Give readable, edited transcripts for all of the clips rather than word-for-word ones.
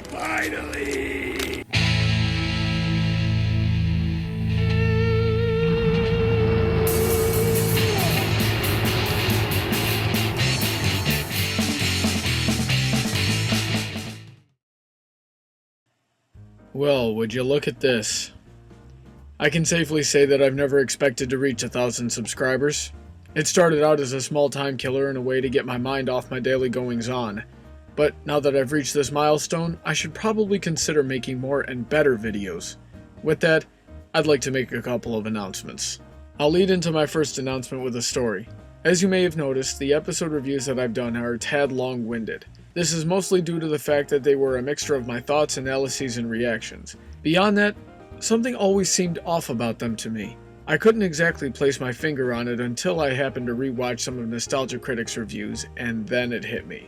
Finally! Well, would you look at this? I can safely say that I've never expected to reach 1,000 subscribers. It started out as a small time killer and a way to get my mind off my daily goings-on. But now that I've reached this milestone, I should probably consider making more and better videos. With that, I'd like to make a couple of announcements. I'll lead into my first announcement with a story. As you may have noticed, the episode reviews that I've done are a tad long-winded. This is mostly due to the fact that they were a mixture of my thoughts, analyses, and reactions. Beyond that, something always seemed off about them to me. I couldn't exactly place my finger on it until I happened to rewatch some of Nostalgia Critic's reviews, and then it hit me.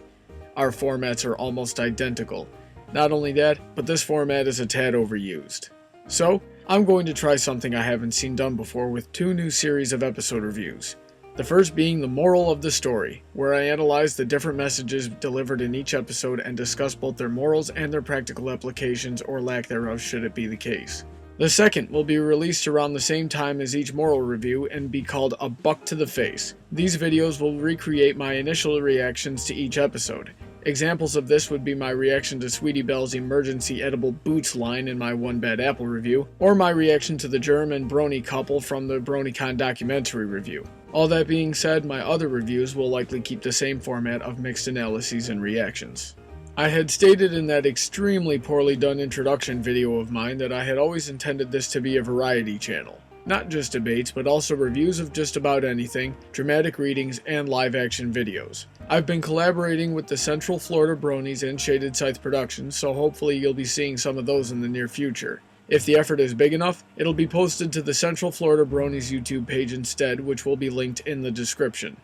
Our formats are almost identical. Not only that, but this format is a tad overused. So, I'm going to try something I haven't seen done before with 2 new series of episode reviews. The first being the moral of the story, where I analyze the different messages delivered in each episode and discuss both their morals and their practical applications or lack thereof should it be the case. The second will be released around the same time as each moral review and be called A Buck to the Face. These videos will recreate my initial reactions to each episode. Examples of this would be my reaction to Sweetie Belle's emergency edible boots line in my One Bad Apple review, or my reaction to the Germ and Brony couple from the BronyCon documentary review. All that being said, my other reviews will likely keep the same format of mixed analyses and reactions. I had stated in that extremely poorly done introduction video of mine that I had always intended this to be a variety channel. Not just debates, but also reviews of just about anything, dramatic readings, and live-action videos. I've been collaborating with the Central Florida Bronies and Shaded Scythe Productions, so hopefully you'll be seeing some of those in the near future. If the effort is big enough, it'll be posted to the Central Florida Bronies YouTube page instead, which will be linked in the description.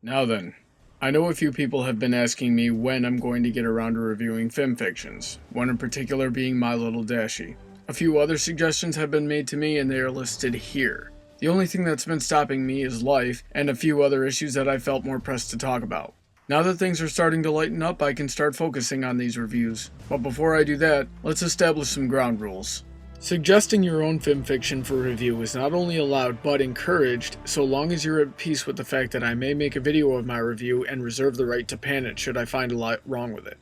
Now then, I know a few people have been asking me when I'm going to get around to reviewing fanfictions, one in particular being My Little Dashie. A few other suggestions have been made to me and they are listed here. The only thing that's been stopping me is life and a few other issues that I felt more pressed to talk about. Now that things are starting to lighten up, I can start focusing on these reviews. But before I do that, let's establish some ground rules. Suggesting your own fanfiction for review is not only allowed but encouraged, so long as you're at peace with the fact that I may make a video of my review and reserve the right to pan it should I find a lot wrong with it.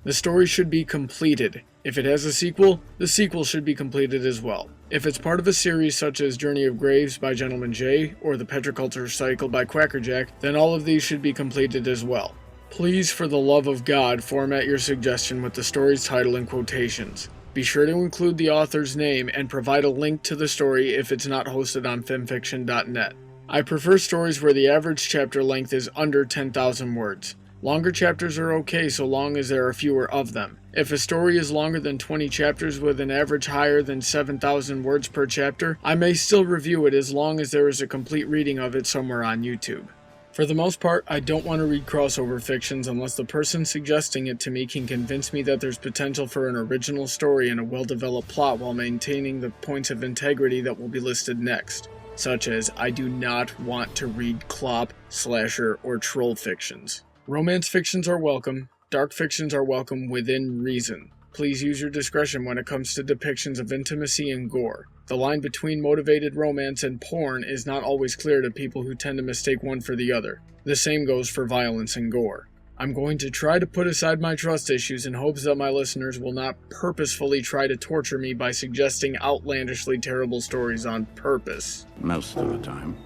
The story should be completed. If it has a sequel, the sequel should be completed as well. If it's part of a series such as Journey of Graves by Gentleman J or The Petriculture Cycle by Quackerjack, then all of these should be completed as well. Please, for the love of God, format your suggestion with the story's title in quotations. Be sure to include the author's name and provide a link to the story if it's not hosted on fanfiction.net. I prefer stories where the average chapter length is under 10,000 words. Longer chapters are okay so long as there are fewer of them. If a story is longer than 20 chapters with an average higher than 7,000 words per chapter, I may still review it as long as there is a complete reading of it somewhere on YouTube. For the most part, I don't want to read crossover fictions unless the person suggesting it to me can convince me that there's potential for an original story and a well-developed plot while maintaining the points of integrity that will be listed next, such as I do not want to read clop, slasher, or troll fictions. Romance fictions are welcome. Dark fictions are welcome within reason. Please use your discretion when it comes to depictions of intimacy and gore. The line between motivated romance and porn is not always clear to people who tend to mistake one for the other. The same goes for violence and gore. I'm going to try to put aside my trust issues in hopes that my listeners will not purposefully try to torture me by suggesting outlandishly terrible stories on purpose. Most of the time.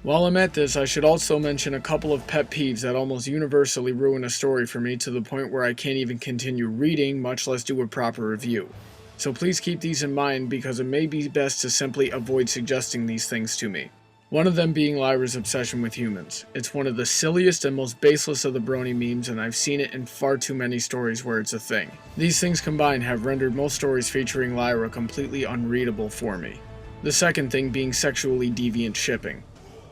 While I'm at this, I should also mention a couple of pet peeves that almost universally ruin a story for me to the point where I can't even continue reading, much less do a proper review. So please keep these in mind because it may be best to simply avoid suggesting these things to me. One of them being Lyra's obsession with humans. It's one of the silliest and most baseless of the Brony memes, and I've seen it in far too many stories where it's a thing. These things combined have rendered most stories featuring Lyra completely unreadable for me. The second thing being sexually deviant shipping.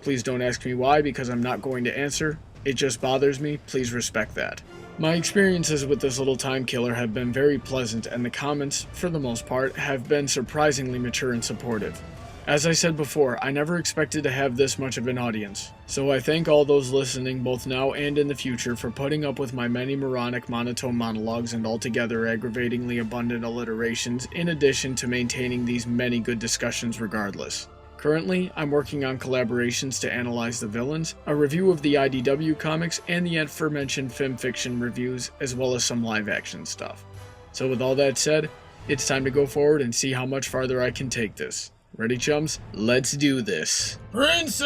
Please don't ask me why because I'm not going to answer. It just bothers me. Please respect that. My experiences with this little time killer have been very pleasant and the comments, for the most part, have been surprisingly mature and supportive. As I said before, I never expected to have this much of an audience, so I thank all those listening both now and in the future for putting up with my many moronic monotone monologues and altogether aggravatingly abundant alliterations, in addition to maintaining these many good discussions regardless. Currently, I'm working on collaborations to analyze the villains, a review of the IDW comics, and the aforementioned Fanfiction Reviews, as well as some live action stuff. So with all that said, it's time to go forward and see how much farther I can take this. Ready, chums? Let's do this. Princess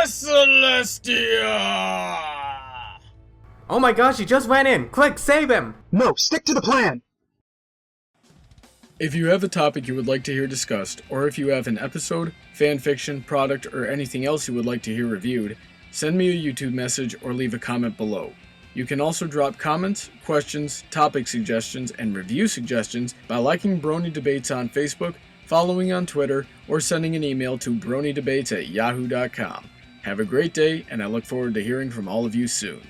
Celestia! Oh my gosh, he just went in! Quick, save him! No, stick to the plan! If you have a topic you would like to hear discussed, or if you have an episode, fanfiction, product, or anything else you would like to hear reviewed, send me a YouTube message or leave a comment below. You can also drop comments, questions, topic suggestions, and review suggestions by liking Brony Debates on Facebook, following on Twitter, or sending an email to bronydebates@yahoo.com. Have a great day, and I look forward to hearing from all of you soon.